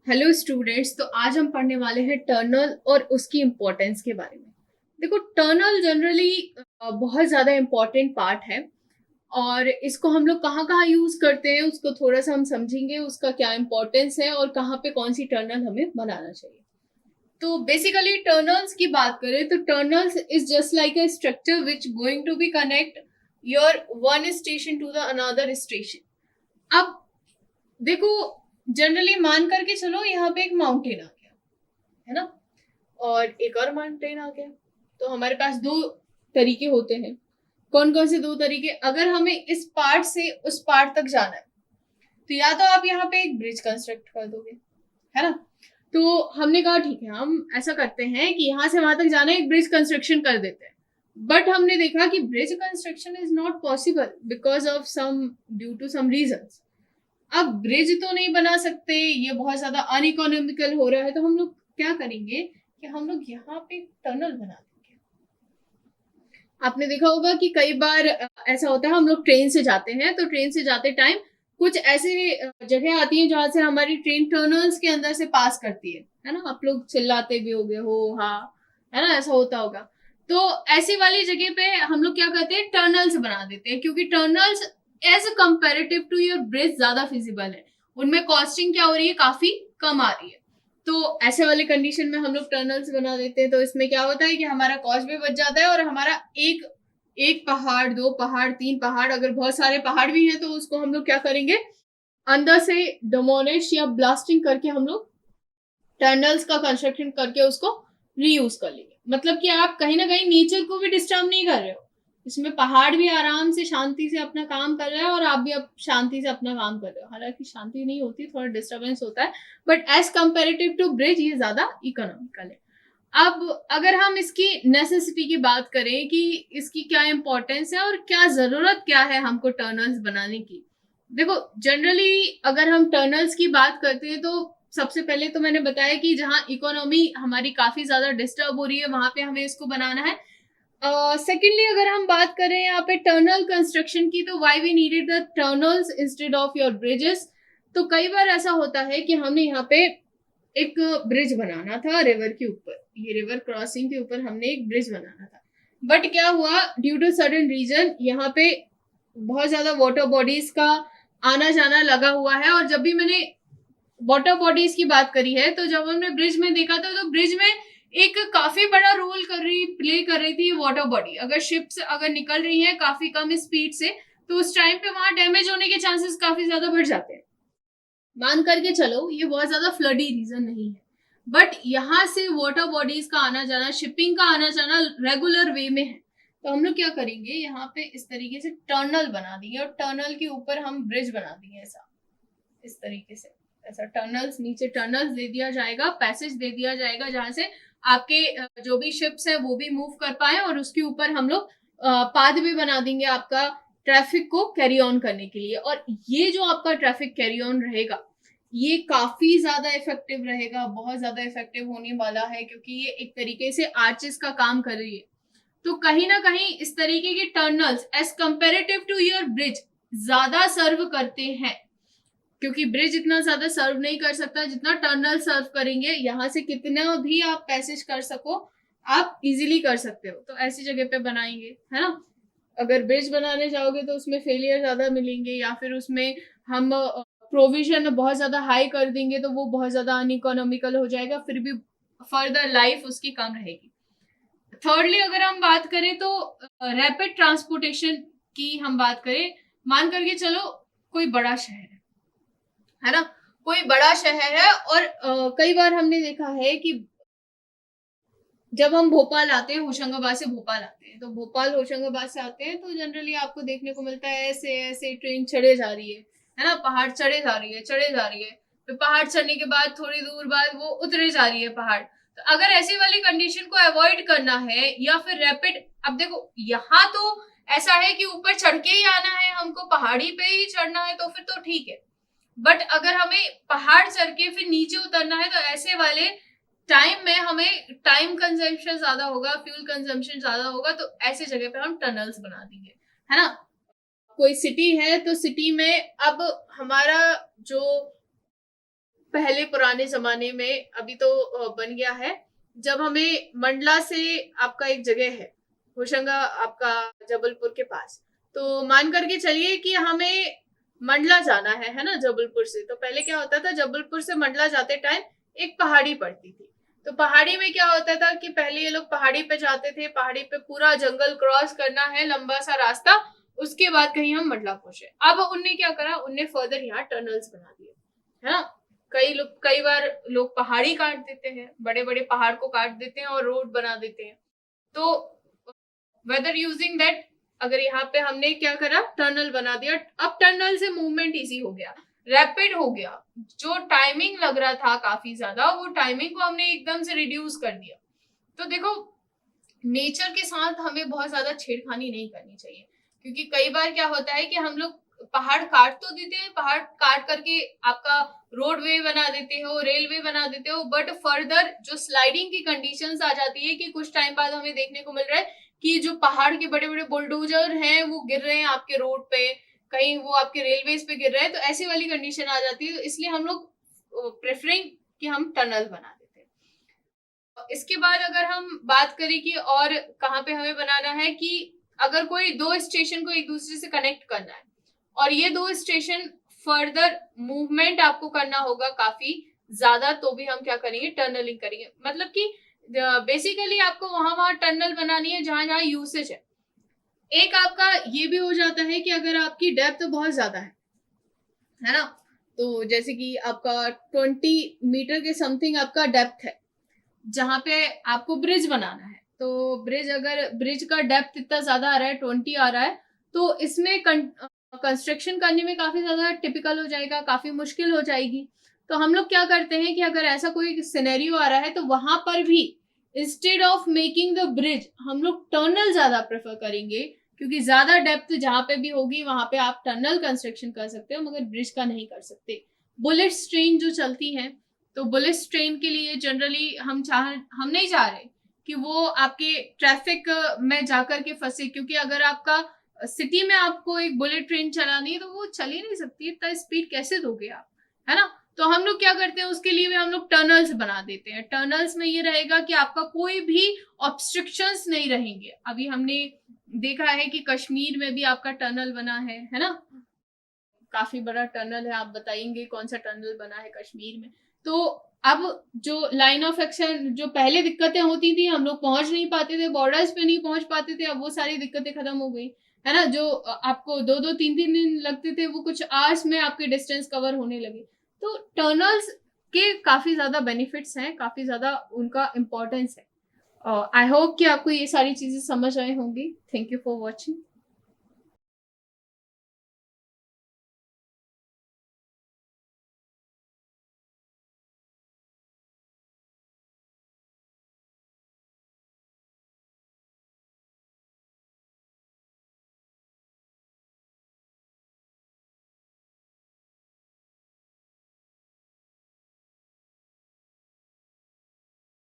Hello students. तो आज हम पढ़ने वाले हैं टर्नल और उसकी इम्पोर्टेंस के बारे में। देखो, टर्नल जनरली बहुत ज़्यादा इम्पोर्टेंट पार्ट है और इसको हम लोग कहाँ कहाँ यूज़ करते हैं उसको थोड़ा सा हम समझेंगे, उसका क्या इम्पोर्टेंस है और कहाँ पे कौन सी टर्नल हमें बनाना चाहिए। तो बेसिकली टर्नल्स की बात करें तो tunnels is just like a structure which going to be connect your one station to the another station. अब देखो, जनरली मान करके चलो यहाँ पे एक माउंटेन आ गया, है ना, और एक और माउंटेन आ गया। तो हमारे पास दो तरीके होते हैं। कौन कौन से दो तरीके? अगर हमें इस पार्ट से उस पार्ट तक जाना है तो या तो आप यहाँ पे एक ब्रिज कंस्ट्रक्ट कर दोगे, है ना। तो हमने कहा ठीक है, हम ऐसा करते हैं कि यहाँ से वहां तक जाना है, एक ब्रिज कंस्ट्रक्शन कर देते हैं। बट हमने देखा कि bridge construction is not possible because of some due to some reasons. अब ब्रिज तो नहीं बना सकते, ये बहुत ज्यादा अनइकोनॉमिकल हो रहा है, तो हम लोग क्या करेंगे कि हम लोग यहाँ पे टनल बना देंगे। आपने देखा होगा कि कई बार ऐसा होता है, हम लोग ट्रेन से जाते हैं तो ट्रेन से जाते टाइम कुछ ऐसे जगह आती है जहां से हमारी ट्रेन टनल्स के अंदर से पास करती है ना। आप लोग चिल्लाते भी होगे हो, हाँ, है ना, ऐसा होता होगा। तो ऐसी वाली जगह पे हम लोग क्या करते हैं, टनल्स बना देते हैं, क्योंकि tunnels as comparative to your bridge ज्यादा फिजिबल है। उनमें कॉस्टिंग क्या हो रही है, काफी कम आ रही है। तो ऐसे वाले कंडीशन में हम लोग टनल्स बना देते हैं। तो इसमें क्या होता है कि हमारा कॉस्ट भी बच जाता है और हमारा एक एक पहाड़, दो पहाड़, तीन पहाड़, अगर बहुत सारे पहाड़ भी हैं तो उसको हम लोग क्या करेंगे, अंदर से डिमोलिश या ब्लास्टिंग करके हम लोग टनल्स का कंस्ट्रक्शन करके उसको रीयूज कर लेंगे। मतलब कि आप कहीं ना कहीं नेचर को भी डिस्टर्ब नहीं कर रहे हो। इसमें पहाड़ भी आराम से शांति से अपना काम कर रहे हैं और आप भी अब शांति से अपना काम कर रहे हो। हालांकि शांति नहीं होती, थोड़ा डिस्टर्बेंस होता है, but as comparative to bridge ये ज्यादा इकोनॉमिकल है। अब अगर हम इसकी नेसेसिटी की बात करें कि इसकी क्या इंपॉर्टेंस है और क्या जरूरत क्या है हमको टनल्स बनाने की। देखो, जनरली अगर हम टनल्स की बात करते हैं तो सबसे पहले तो मैंने बताया कि जहाँ इकोनॉमी हमारी काफी ज्यादा डिस्टर्ब हो रही है वहां पे हमें इसको बनाना है। सेकेंडली अगर हम बात करें यहाँ पे टनल कंस्ट्रक्शन की, तो why we needed the tunnels instead of your bridges. तो कई बार ऐसा होता है कि हमने यहाँ पे एक ब्रिज बनाना था रिवर के ऊपर, ये रिवर क्रॉसिंग के ऊपर हमने एक ब्रिज बनाना था। बट क्या हुआ, ड्यू टू सडन रीजन यहाँ पे बहुत ज्यादा वाटर बॉडीज का आना जाना लगा हुआ है। और जब भी मैंने वाटर बॉडीज की बात करी है तो जब हमने ब्रिज में देखा था तो ब्रिज में एक काफी बड़ा रोल प्ले कर रही थी वाटर बॉडी। अगर शिप्स अगर निकल रही है काफी कम स्पीड से तो उस टाइम पे वहां डैमेज होने के चांसेस काफी ज्यादा बढ़ जाते हैं। मान करके चलो ये बहुत ज्यादा फ्लडी रीजन नहीं है, बट यहाँ से वाटर बॉडीज का आना जाना, शिपिंग का आना जाना रेगुलर वे में है। तो हम लोग क्या करेंगे, यहाँ पे इस तरीके से टर्नल बना देंगे और टर्नल के ऊपर हम ब्रिज बना देंगे, ऐसा, इस तरीके से। ऐसा टर्नल्स, नीचे टर्नल्स दे दिया जाएगा, पैसेज दे दिया जाएगा जहां से आपके जो भी शिप्स है वो भी मूव कर पाए, और उसके ऊपर हम लोग पाथ भी बना देंगे आपका ट्रैफिक को कैरी ऑन करने के लिए। और ये जो आपका ट्रैफिक कैरी ऑन रहेगा ये काफी ज्यादा इफेक्टिव रहेगा, बहुत ज्यादा इफेक्टिव होने वाला है, क्योंकि ये एक तरीके से आर्चेस का काम कर रही है। तो कहीं ना कहीं इस तरीके के tunnels as comparative to your bridge ज्यादा सर्व करते हैं, क्योंकि ब्रिज इतना ज्यादा सर्व नहीं कर सकता जितना टनल सर्व करेंगे। यहाँ से कितना भी आप पैसेज कर सको आप इजीली कर सकते हो, तो ऐसी जगह पे बनाएंगे, है ना। अगर ब्रिज बनाने जाओगे तो उसमें फेलियर ज्यादा मिलेंगे, या फिर उसमें हम प्रोविजन बहुत ज्यादा हाई कर देंगे तो वो बहुत ज्यादा अनइकोनॉमिकल हो जाएगा, फिर भी फर्दर लाइफ उसकी कम रहेगी। थर्डली अगर हम बात करें तो रैपिड ट्रांसपोर्टेशन की हम बात करें, मान करके चलो कोई बड़ा शहर है ना, कोई बड़ा शहर है और कई बार हमने देखा है कि जब हम भोपाल आते हैं, होशंगाबाद से भोपाल आते हैं, तो भोपाल होशंगाबाद से आते हैं तो जनरली आपको देखने को मिलता है ऐसे ऐसे ट्रेन चढ़े जा रही है ना, पहाड़ चढ़े जा रही है, चढ़े जा रही है, फिर पहाड़ चढ़ने के बाद थोड़ी दूर बाद वो उतरे जा रही है पहाड़। तो अगर ऐसी वाली कंडीशन को अवॉइड करना है या फिर रैपिड, अब देखो यहाँ तो ऐसा है कि ऊपर चढ़ के ही आना है हमको, पहाड़ी पे ही चढ़ना है, तो फिर तो ठीक है। बट अगर हमें पहाड़ चढ़ के फिर नीचे उतरना है तो ऐसे वाले टाइम में हमें टाइम कंजम्पशन ज्यादा होगा, फ्यूल कंजम्पशन ज्यादा होगा, तो ऐसे जगह पे हम टनल्स बना देंगे, है ना। कोई सिटी है तो सिटी में अब हमारा जो पहले पुराने जमाने में, अभी तो बन गया है, जब हमें मंडला से, आपका एक जगह है होशंगा आपका जबलपुर के पास, तो मान करके चलिए कि हमें मंडला जाना है ना, जबलपुर से। तो पहले क्या होता था, जबलपुर से मंडला जाते टाइम एक पहाड़ी पड़ती थी। तो पहाड़ी में क्या होता था कि पहले ये लोग पहाड़ी पे जाते थे, पहाड़ी पे पूरा जंगल क्रॉस करना है, लंबा सा रास्ता, उसके बाद कहीं हम मंडला पहुंचे। अब उनने क्या करा, उनने फर्दर यहाँ टनल्स बना दिए, है ना। कई बार लोग पहाड़ी काट देते हैं, बड़े बड़े पहाड़ को काट देते हैं और रोड बना देते हैं। तो वेदर यूजिंग दैट, अगर यहाँ पे हमने क्या करा, टनल बना दिया। अब टनल से मूवमेंट इजी हो गया, रैपिड हो गया। जो टाइमिंग लग रहा था काफी ज्यादा, वो टाइमिंग को हमने एकदम से रिड्यूस कर दिया। तो देखो, नेचर के साथ हमें बहुत ज्यादा छेड़खानी नहीं करनी चाहिए, क्योंकि कई बार क्या होता है कि हम लोग पहाड़ काट तो देते हैं, पहाड़ काट करके आपका रोडवे बना देते हो, रेलवे बना देते हो, बट फर्दर जो स्लाइडिंग की कंडीशंस आ जाती है कि कुछ टाइम बाद हमें देखने को मिल रहा है कि जो पहाड़ के बड़े बड़े बुलडोजर हैं वो गिर रहे हैं आपके रोड पे, कहीं वो आपके रेलवेज पे गिर रहे हैं, तो ऐसी वाली कंडीशन आ जाती है। तो इसलिए हम लोग प्रेफरिंग कि हम टनल बना देते हैं। इसके बाद अगर हम बात करें कि और कहाँ पे हमें बनाना है, कि अगर कोई दो स्टेशन को एक दूसरे से कनेक्ट करना है और ये दो स्टेशन फर्दर मूवमेंट आपको करना होगा काफी ज्यादा, तो भी हम क्या करेंगे, टनलिंग करेंगे। मतलब कि बेसिकली आपको वहां टनल बनानी है जहां जहां यूसेज है। एक आपका ये भी हो जाता है कि अगर आपकी डेप्थ बहुत ज्यादा है ना, तो जैसे कि आपका 20 मीटर के समथिंग आपका डेप्थ है, जहां पे आपको ब्रिज बनाना है, तो अगर ब्रिज का डेप्थ इतना ज्यादा आ रहा है, 20 आ रहा है, तो इसमें कंस्ट्रक्शन करने में काफी ज्यादा टिपिकल हो जाएगा, काफी मुश्किल हो जाएगी। तो हम लोग क्या करते हैं कि अगर ऐसा कोई सिनेरियो आ रहा है, तो वहां पर भी instead of making the bridge हम लोग टनल ज्यादा प्रेफर करेंगे, क्योंकि ज्यादा डेप्थ जहां पे भी होगी वहां पे आप टनल कंस्ट्रक्शन कर सकते हो, मगर ब्रिज का नहीं कर सकते। बुलेट ट्रेन जो चलती है, तो बुलेट ट्रेन के लिए जनरली हम नहीं चाह रहे कि वो आपके ट्रैफिक में जाकर के फंसे, क्योंकि अगर आपका सिटी में आपको एक बुलेट ट्रेन चलानी है तो वो चल ही नहीं सकती, इतना स्पीड कैसे दोगे आप, है ना। तो हम लोग क्या करते हैं, उसके लिए भी हम लोग टनल्स बना देते हैं। टनल्स में ये रहेगा कि आपका कोई भी ऑब्स्ट्रक्शंस नहीं रहेंगे। अभी हमने देखा है कि कश्मीर में भी आपका टनल बना है ना, काफी बड़ा टनल है। आप बताएंगे कौन सा टनल बना है कश्मीर में। तो अब जो लाइन ऑफ एक्शन, जो पहले दिक्कतें होती थी, हम लोग पहुंच नहीं पाते थे, बॉर्डर्स पे नहीं पहुंच पाते थे, अब वो सारी दिक्कतें खत्म हो गई, है ना। जो आपको 2-2 3-3 दिन लगते थे, वो कुछ आवर्स में आपके डिस्टेंस कवर होने लगे। तो टनल्स के काफी ज्यादा बेनिफिट्स हैं, काफी ज्यादा उनका इम्पोर्टेंस है। आई होप कि आपको ये सारी चीजें समझ आए होंगी। Thank you for watching.